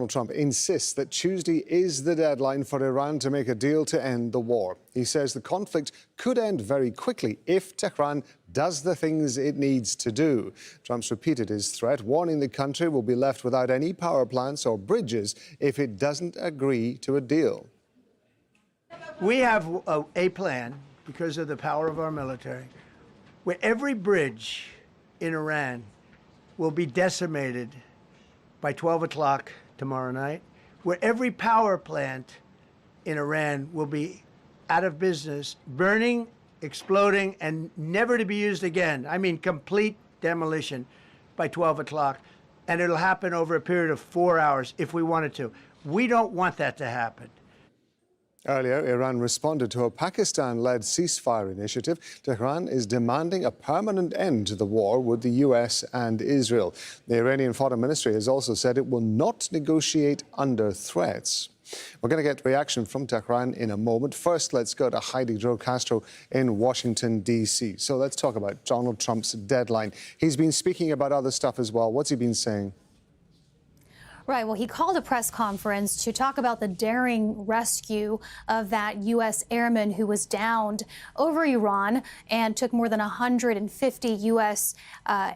Donald Trump insists that Tuesday is the deadline for Iran to make a deal to end the war. He says the conflict could end very quickly if Tehran does the things it needs to do. Trump's repeated his threat, warning the country will be left without any power plants or bridges if it doesn't agree to a deal. We have a plan, because of the power of our military, where every bridge in Iran will be decimated by 12 o'clock tomorrow night, where every power plant in Iran will be out of business, burning, exploding, and never to be used again. I mean, complete demolition by 12 o'clock. And it'll happen over a period of 4 hours if we wanted to. We don't want that to happen. Earlier, Iran responded to a Pakistan-led ceasefire initiative. Tehran is demanding a permanent end to the war with the US and Israel. The Iranian Foreign Ministry has also said it will not negotiate under threats. We're going to get reaction from Tehran in a moment. First, let's go to Heidi Castro in Washington, D.C. So let's talk about Donald Trump's deadline. He's been speaking about other stuff as well. What's he been saying? Right. Well, he called a press conference to talk about the daring rescue of that U.S. airman who was downed over Iran, and took more than 150 U.S.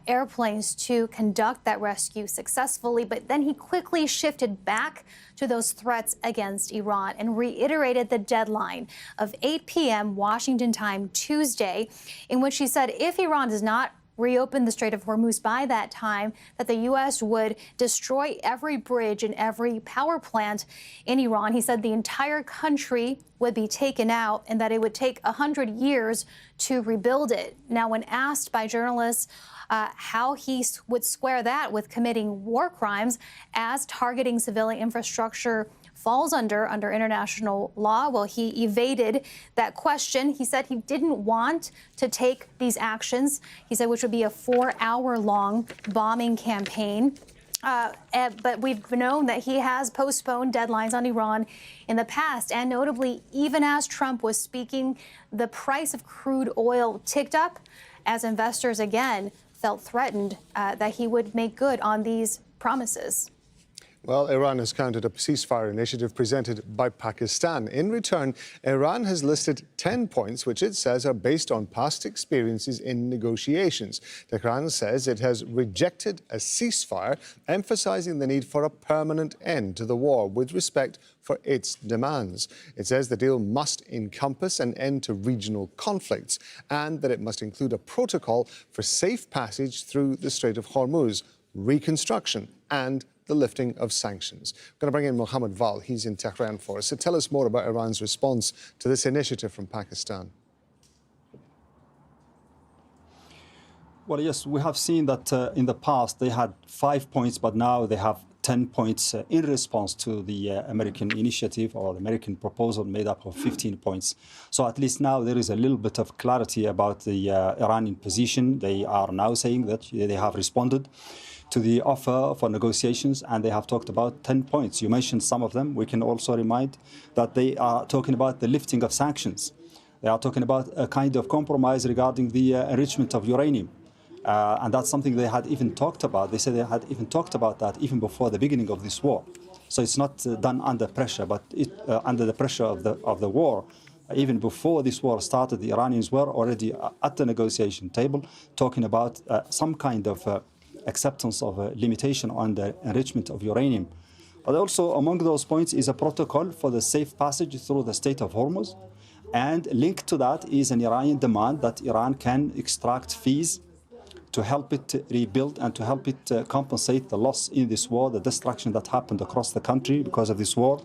Airplanes to conduct that rescue successfully. But then he quickly shifted back to those threats against Iran and reiterated the deadline of 8 p.m. Washington time Tuesday, in which he said if Iran does not reopen the Strait of Hormuz by that time, that the U.S. would destroy every bridge and every power plant in Iran. He said the entire country would be taken out and that it would take 100 years to rebuild it. Now, when asked by journalists how he would square that with committing war crimes, as targeting civilian infrastructure falls under international law, well, he evaded that question. He said he didn't want to take these actions. He said which would be a 4-hour-long bombing campaign. But we've known that he has postponed deadlines on Iran in the past. And notably, even as Trump was speaking, the price of crude oil ticked up as investors again felt threatened that he would make good on these promises. Well, Iran has countered a ceasefire initiative presented by Pakistan. In return, Iran has listed 10 points which it says are based on past experiences in negotiations. Tehran says it has rejected a ceasefire, emphasizing the need for a permanent end to the war with respect for its demands. It says the deal must encompass an end to regional conflicts and that it must include a protocol for safe passage through the Strait of Hormuz, reconstruction and the lifting of sanctions. We're going to bring in Mohammed Val. He's in Tehran for us. So tell us more about Iran's response to this initiative from Pakistan. Well, yes, we have seen that in the past they had 5 points, but now they have 10 points in response to the American initiative or the American proposal made up of 15 points. So at least now there is a little bit of clarity about the Iranian position. They are now saying that they have responded to the offer for negotiations, and they have talked about 10 points. You mentioned some of them. We can also remind that they are talking about the lifting of sanctions. They are talking about a kind of compromise regarding the enrichment of uranium. And that's something they had even talked about. They said they had even talked about that even before the beginning of this war. So it's not done under pressure, but under the pressure of the war. Even before this war started, the Iranians were already at the negotiation table talking about some kind of acceptance of a limitation on the enrichment of uranium. But also among those points is a protocol for the safe passage through the Strait of Hormuz. And linked to that is an Iranian demand that Iran can extract fees to help it rebuild and to help it compensate the loss in this war, the destruction that happened across the country because of this war.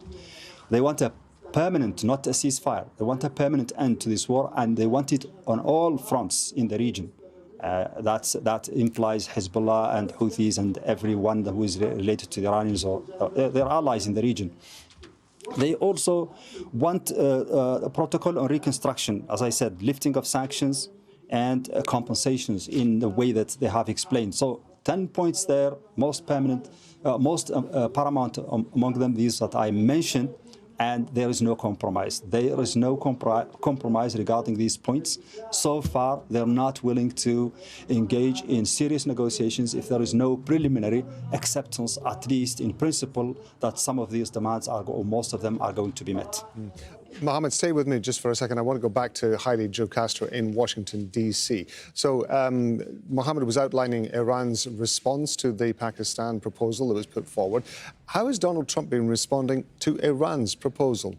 They want a permanent, not a ceasefire. They want a permanent end to this war, and they want it on all fronts in the region. That implies Hezbollah and Houthis and everyone who is related to the Iranians or their allies in the region. They also want a protocol on reconstruction, as I said, lifting of sanctions and compensations in the way that they have explained. So 10 points there, most permanent, most paramount among them, these that I mentioned, and there is no compromise. There is no compromise regarding these points. So far, they're not willing to engage in serious negotiations if there is no preliminary acceptance, at least in principle, that some of these demands are, or most of them, are going to be met. Mohammed, stay with me just for a second. I want to go back to Haile Joe Castro in Washington, D.C. So Mohammed was outlining Iran's response to the Pakistan proposal that was put forward. How has Donald Trump been responding to Iran's proposal?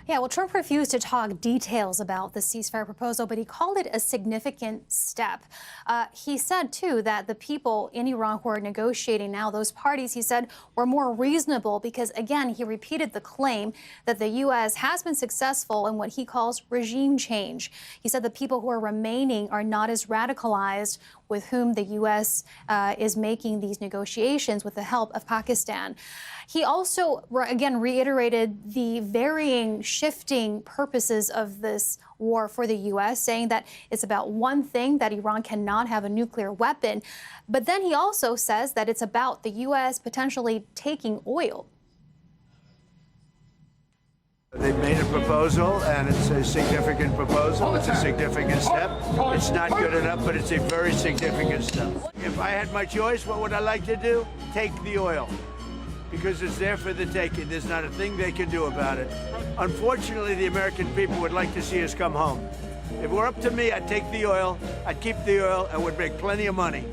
Yeah, well, Trump refused to talk details about the ceasefire proposal, but he called it a significant step. He said, too, that the people in Iran who are negotiating now, those parties, he said, were more reasonable because, again, he repeated the claim that the U.S. has been successful in what he calls regime change. He said the people who are remaining are not as radicalized with whom the U.S. Is making these negotiations with the help of Pakistan. He also, again, reiterated the varying, shifting purposes of this war for the U.S., saying that it's about one thing, that Iran cannot have a nuclear weapon. But then he also says that it's about the U.S. potentially taking oil. They made a proposal, and it's a significant proposal. It's a significant step. It's not good enough, but it's a very significant step. If I had my choice, what would I like to do? Take the oil, because it's there for the taking. There's not a thing they can do about it. Unfortunately, the American people would like to see us come home. If it were up to me, I'd take the oil, I'd keep the oil, and would make plenty of money.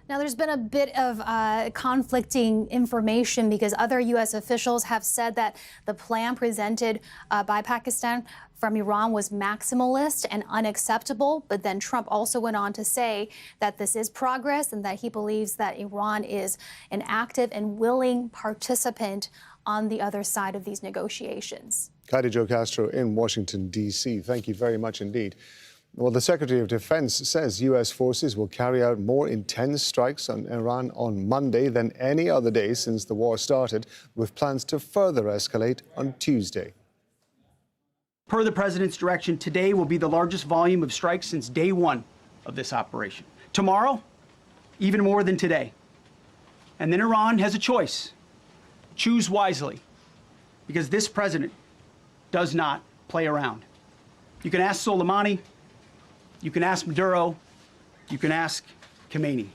Now, there's been a bit of conflicting information because other U.S. officials have said that the plan presented by Pakistan from Iran was maximalist and unacceptable. But then Trump also went on to say that this is progress and that he believes that Iran is an active and willing participant on the other side of these negotiations. Haile Joe Castro in Washington, D.C. Thank you very much indeed. Well, the Secretary of Defense says U.S. forces will carry out more intense strikes on Iran on Monday than any other day since the war started, with plans to further escalate on Tuesday. Per the president's direction, today will be the largest volume of strikes since day one of this operation. Tomorrow, even more than today. And then Iran has a choice. Choose wisely, because this president does not play around. You can ask Soleimani. You can ask Maduro, you can ask Khamenei.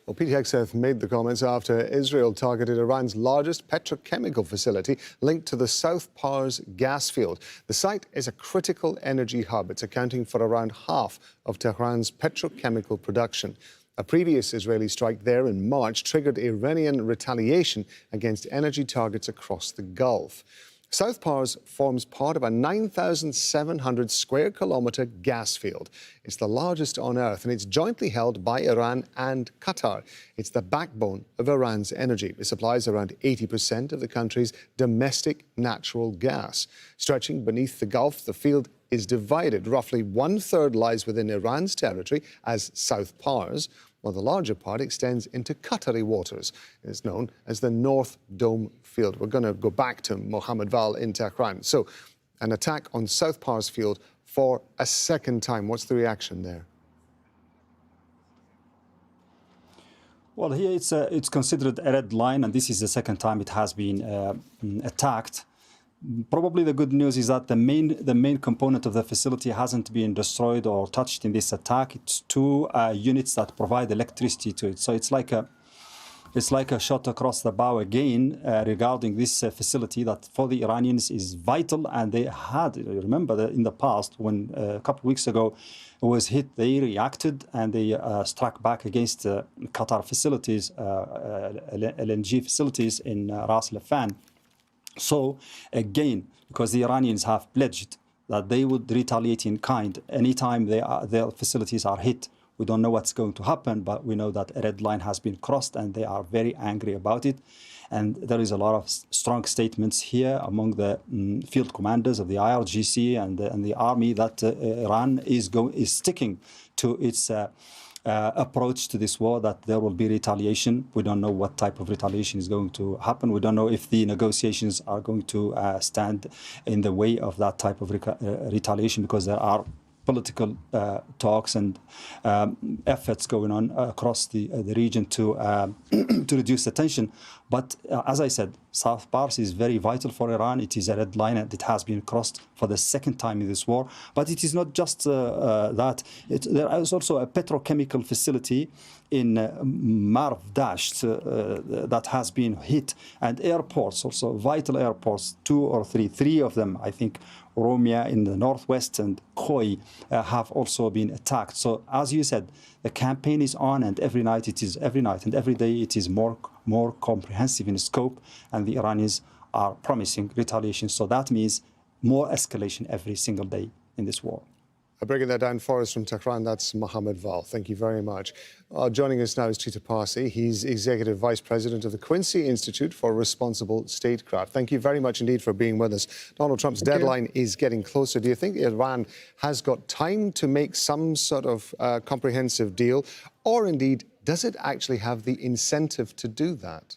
Well, Pete Hegseth made the comments after Israel targeted Iran's largest petrochemical facility linked to the South Pars gas field. The site is a critical energy hub. It's accounting for around half of Tehran's petrochemical production. A previous Israeli strike there in March triggered Iranian retaliation against energy targets across the Gulf. South Pars forms part of a 9,700 square kilometre gas field. It's the largest on Earth, and it's jointly held by Iran and Qatar. It's the backbone of Iran's energy. It supplies around 80% of the country's domestic natural gas. Stretching beneath the Gulf, the field is divided. Roughly one-third lies within Iran's territory as South Pars, while the larger part extends into Qatari waters. It's known as the North Dome field. We're going to go back to Mohammed Val in Tehran. So, an attack on South Pars field for a second time. What's the reaction there? Well, here it's considered a red line, and this is the second time it has been attacked. Probably the good news is that the main component of the facility hasn't been destroyed or touched in this attack. It's two units that provide electricity to it. So it's like a shot across the bow again regarding this facility that for the Iranians is vital. And they had, remember that in the past when a couple of weeks ago it was hit, they reacted and they struck back against Qatar facilities, LNG facilities in Ras Laffan. So, again, because the Iranians have pledged that they would retaliate in kind anytime their facilities are hit. We don't know what's going to happen, but we know that a red line has been crossed and they are very angry about it. And there is a lot of strong statements here among the field commanders of the IRGC and the army that Iran is sticking to its approach to this war, that there will be retaliation. We don't know what type of retaliation is going to happen. We don't know if the negotiations are going to stand in the way of that type of retaliation, because there are political talks and efforts going on across the region to reduce the tension. But as I said, South Pars is very vital for Iran. It is a red line and it has been crossed for the second time in this war. But it is not just that. There is also a petrochemical facility in Marv Dasht that has been hit, and airports, also vital airports, three of them, I think, Oromia in the northwest and Khoi have also been attacked. So as you said, the campaign is on, and every night and every day it is more comprehensive in scope, and the Iranians are promising retaliation. So that means more escalation every single day in this war. Breaking that down for us from Tehran, that's Mohammed Val. Thank you very much. Joining us now is Tita Parsi. He's Executive Vice President of the Quincy Institute for Responsible Statecraft. Thank you very much indeed for being with us. Donald Trump's deadline is getting closer. Do you think Iran has got time to make some sort of comprehensive deal, or indeed, does it actually have the incentive to do that?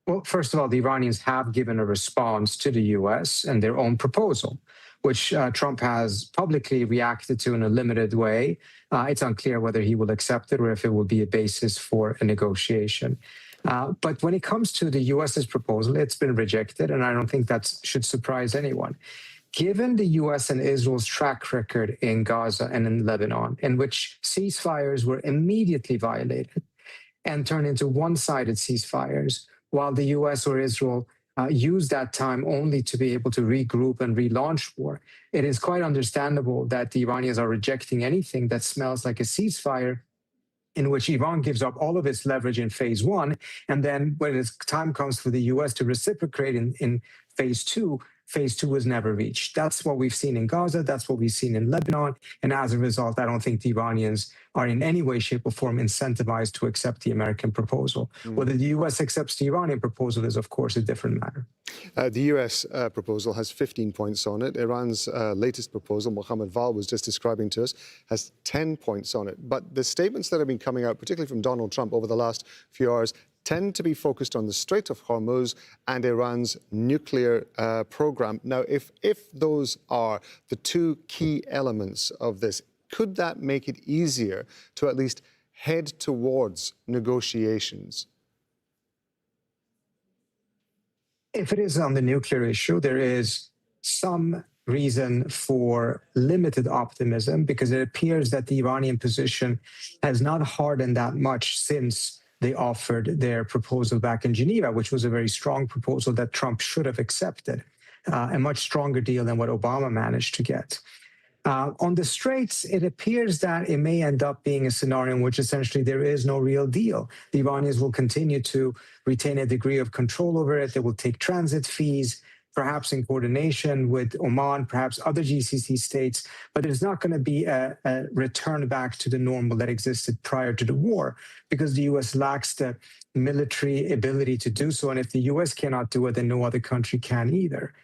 Well, first of all, the Iranians have given a response to the U.S. and their own proposal, which Trump has publicly reacted to in a limited way. It's unclear whether he will accept it or if it will be a basis for a negotiation. But when it comes to the U.S.'s proposal, it's been rejected, and I don't think that should surprise anyone. Given the U.S. and Israel's track record in Gaza and in Lebanon, in which ceasefires were immediately violated and turned into one-sided ceasefires, while the U.S. or Israel used that time only to be able to regroup and relaunch war, it is quite understandable that the Iranians are rejecting anything that smells like a ceasefire in which Iran gives up all of its leverage in phase one, and then when its time comes for the U.S. to reciprocate in phase two is never reached. That's what we've seen in Gaza, that's what we've seen in Lebanon, and as a result, I don't think the Iranians are in any way, shape, or form incentivized to accept the American proposal. Whether the U.S. accepts the Iranian proposal is, of course, a different matter. The U.S. Proposal has 15 points on it. Iran's latest proposal, Mohammed Val was just describing to us, has 10 points on it. But the statements that have been coming out, particularly from Donald Trump over the last few hours, tend to be focused on the Strait of Hormuz and Iran's nuclear program. Now, if those are the two key elements of this, could that make it easier to at least head towards negotiations? If it is on the nuclear issue, there is some reason for limited optimism, because it appears that the Iranian position has not hardened that much since they offered their proposal back in Geneva, which was a very strong proposal that Trump should have accepted, a much stronger deal than what Obama managed to get. On the Straits, it appears that it may end up being a scenario in which essentially there is no real deal. The Iranians will continue to retain a degree of control over it. They will take transit fees, perhaps in coordination with Oman, perhaps other GCC states, but there's not going to be a return back to the normal that existed prior to the war, because the U.S. lacks the military ability to do so. And if the U.S. cannot do it, then no other country can either.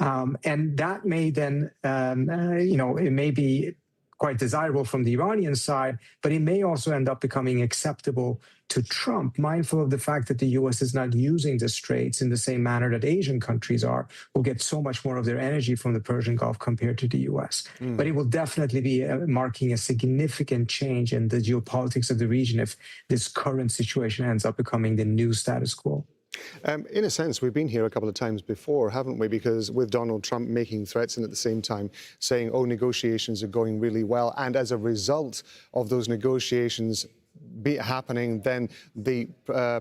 And that may then, it may be quite desirable from the Iranian side, but it may also end up becoming acceptable to Trump, mindful of the fact that the U.S. is not using the Straits in the same manner that Asian countries are, who get so much more of their energy from the Persian Gulf compared to the U.S. But it will definitely be marking a significant change in the geopolitics of the region if this current situation ends up becoming the new status quo. In a sense, we've been here a couple of times before, haven't we? Because with Donald Trump making threats and at the same time saying, oh, negotiations are going really well. And as a result of those negotiations happening, then the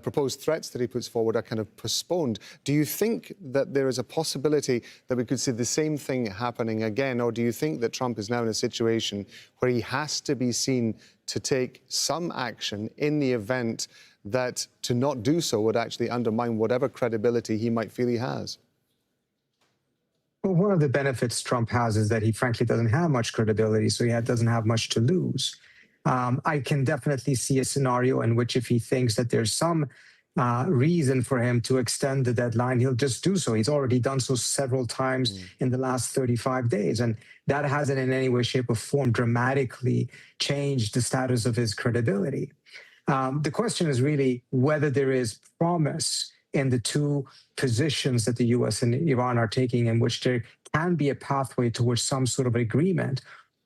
proposed threats that he puts forward are kind of postponed. Do you think that there is a possibility that we could see the same thing happening again? Or do you think that Trump is now in a situation where he has to be seen to take some action in the event that to not do so would actually undermine whatever credibility he might feel he has? Well, one of the benefits Trump has is that he frankly doesn't have much credibility, so he doesn't have much to lose. I can definitely see a scenario in which if he thinks that there's some reason for him to extend the deadline, he'll just do so. He's already done so several times in the last 35 days, and that hasn't in any way, shape, or form dramatically changed the status of his credibility. The question is really whether there is promise in the two positions that the U.S. and Iran are taking, in which there can be a pathway towards some sort of agreement,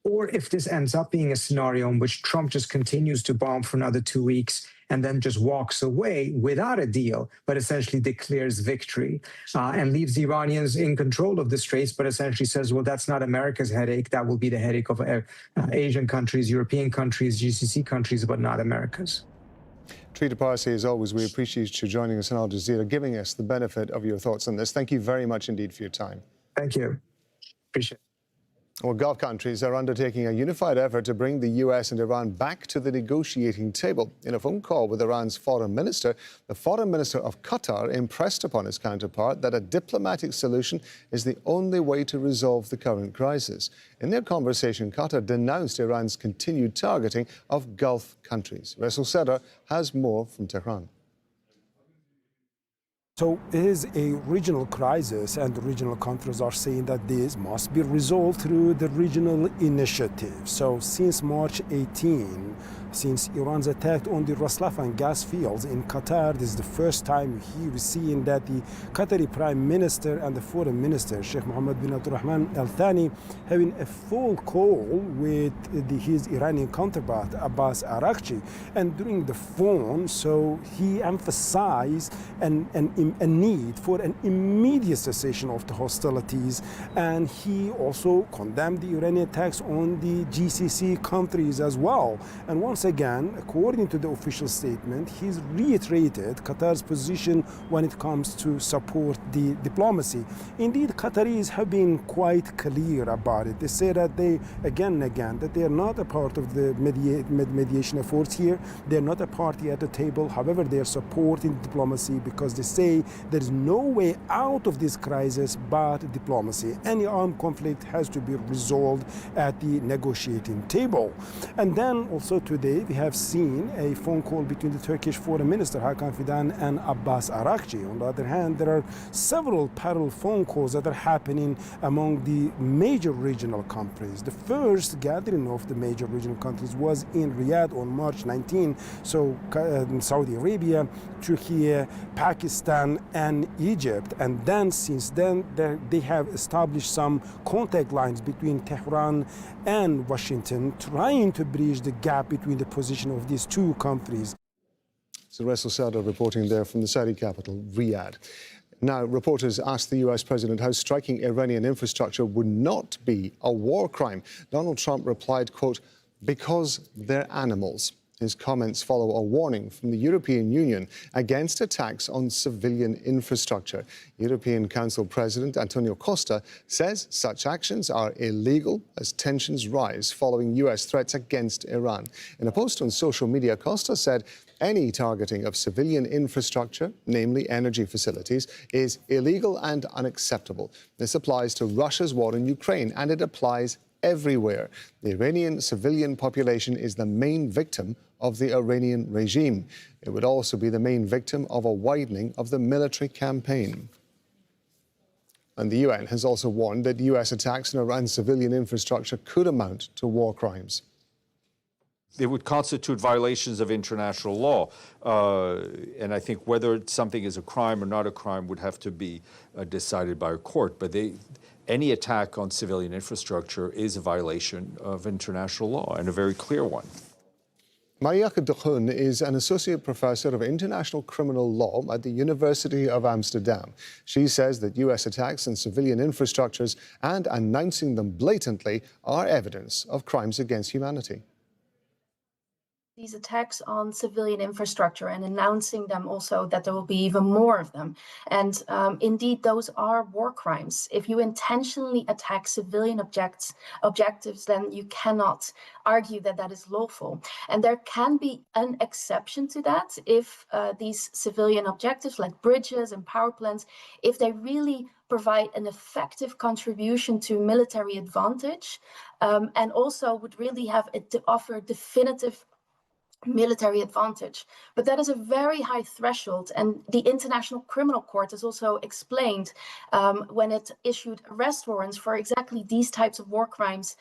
or if this ends up being a scenario in which Trump just continues to bomb for another 2 weeks and then just walks away without a deal, but essentially declares victory and leaves the Iranians in control of the Straits, but essentially says, well, that's not America's headache. That will be the headache of Asian countries, European countries, GCC countries, but not America's. Trita Parsi, as always, we appreciate you joining us on Al Jazeera, giving us the benefit of your thoughts on this. Thank you very much indeed for your time. Thank you. Appreciate it. Well, Gulf countries are undertaking a unified effort to bring the U.S. and Iran back to the negotiating table. In a phone call with Iran's foreign minister, the foreign minister of Qatar impressed upon his counterpart that a diplomatic solution is the only way to resolve the current crisis. In their conversation, Qatar denounced Iran's continued targeting of Gulf countries. Rasul Sadr has more from Tehran. So it is a regional crisis, and the regional countries are saying that this must be resolved through the regional initiative. So since March 18, since Iran's attack on the Ras Laffan gas fields in Qatar, this is the first time we've seen that the Qatari Prime Minister and the Foreign Minister, Sheikh Mohammed bin Abdulrahman Al Thani, having a full call with his Iranian counterpart, Abbas Araghchi. And during the phone, so he emphasized a need for an immediate cessation of the hostilities, and he also condemned the Iranian attacks on the GCC countries as well. And once again, according to the official statement, he's reiterated Qatar's position when it comes to support the diplomacy. Indeed, Qataris have been quite clear about it. They say that they, again and again, that they are not a part of the mediation efforts here. They're not a party at the table. However, they are supporting diplomacy because they say there is no way out of this crisis but diplomacy. Any armed conflict has to be resolved at the negotiating table. And then also today we have seen a phone call between the Turkish Foreign Minister Hakan Fidan and Abbas Araghchi. On the other hand, there are several parallel phone calls that are happening among the major regional countries. The first gathering of the major regional countries was in Riyadh on March 19. So Saudi Arabia, Turkey, Pakistan, and Egypt. And then since then, they have established some contact lines between Tehran and Washington, trying to bridge the gap between the position of these two countries. So Rasul Sadr reporting there from the Saudi capital, Riyadh. Now, reporters asked the U.S. president how striking Iranian infrastructure would not be a war crime. Donald Trump replied, quote, because they're animals. His comments follow a warning from the European Union against attacks on civilian infrastructure. European Council President Antonio Costa says such actions are illegal as tensions rise following U.S. threats against Iran. In a post on social media, Costa said any targeting of civilian infrastructure, namely energy facilities, is illegal and unacceptable. This applies to Russia's war in Ukraine, and it applies everywhere. The Iranian civilian population is the main victim of the Iranian regime. It would also be the main victim of a widening of the military campaign. And the UN has also warned that U.S. attacks on Iran's civilian infrastructure could amount to war crimes. They would constitute violations of international law. And I think whether something is a crime or not a crime would have to be decided by a court. But any attack on civilian infrastructure is a violation of international law, and a very clear one. Marieke de Groen is an associate professor of international criminal law at the University of Amsterdam. She says that U.S. attacks on civilian infrastructures and announcing them blatantly are evidence of crimes against humanity. These attacks on civilian infrastructure and announcing them also that there will be even more of them. And indeed, those are war crimes. If you intentionally attack civilian objectives, then you cannot argue that that is lawful. And there can be an exception to that if these civilian objectives like bridges and power plants, if they really provide an effective contribution to military advantage and also would really have to offer definitive military advantage. But that is a very high threshold, and the International Criminal Court has also explained when it issued arrest warrants for exactly these types of war crimes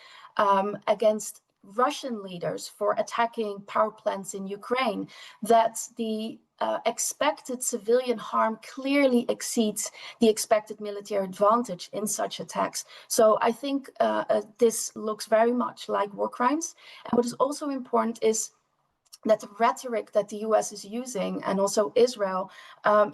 against Russian leaders for attacking power plants in Ukraine, that the expected civilian harm clearly exceeds the expected military advantage in such attacks. So I think this looks very much like war crimes. And what is also important is that the rhetoric that the US is using, and also Israel,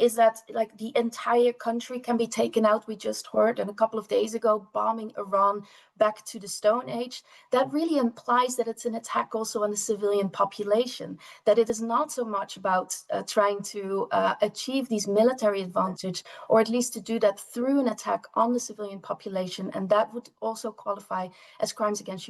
is that like the entire country can be taken out. We just heard, and a couple of days ago, bombing Iran back to the Stone Age. That really implies that it's an attack also on the civilian population, that it is not so much about trying to achieve these military advantage, or at least to do that through an attack on the civilian population. And that would also qualify as crimes against humanity.